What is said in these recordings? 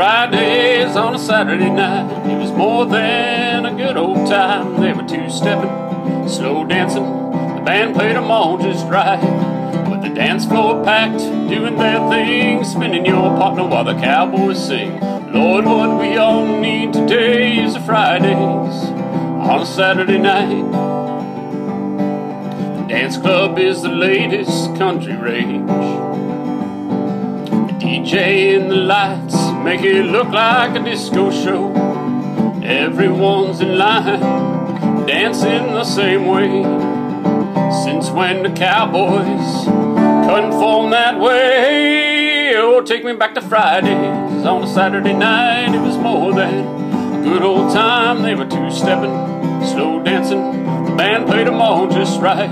Fridays on a Saturday night, it was more than a good old time. They were two-stepping, slow dancing, the band played them all just right. With the dance floor packed, doing their thing, spinning your partner while the cowboys sing. Lord, what we all need today is a Fridays on a Saturday night. The dance club is the latest country rage. The DJ and the lights make it look like a disco show. Everyone's in line, dancing the same way. Since when the cowboys couldn't form that way? Oh, take me back to Fridays on a Saturday night. It was more than a good old time. They were two-stepping, slow dancing, the band played them all just right.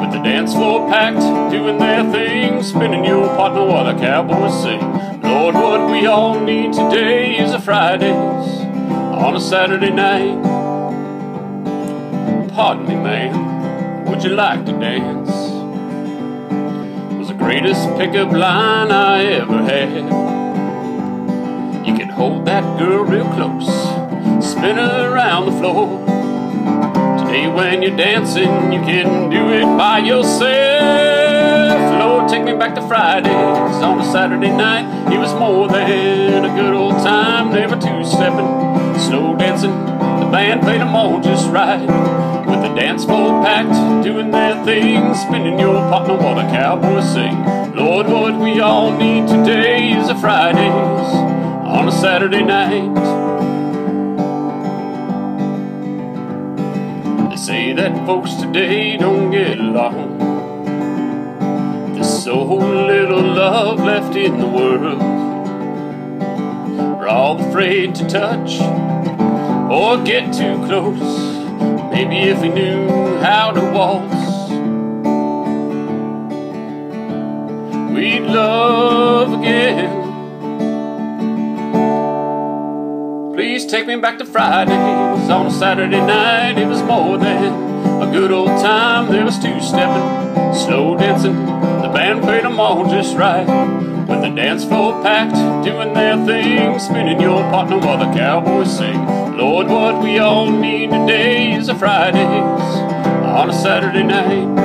With the dance floor packed, doing their thing, spinning your partner while the cowboys sing. Lord, what we all need today is a Fridays on a Saturday night. Pardon me, ma'am, would you like to dance? Was the greatest pickup line I ever had. You can hold that girl real close, spin her around the floor. Today when you're dancing, you can do it by yourself. Lord, take me back to Fridays on a Saturday night. It was more than a good old time. They were two-stepping, slow dancing, the band played them all just right. With the dance floor packed, doing their thing, spinning your partner while the cowboys sing. Lord, what we all need today is a Fridays on a Saturday night. They say that folks today don't get along. There's so little love left in the world. We're all afraid to touch or get too close. Maybe if we knew how to waltz, we'd love again. Please take me back to Fridays on a Saturday night. It was more than a good old time. There was two-stepping, slow dancing, the band played them all just right. With the dance floor packed, doing their thing, spinning your partner while the cowboys sing. Lord, what we all need today is a Fridays on a Saturday night.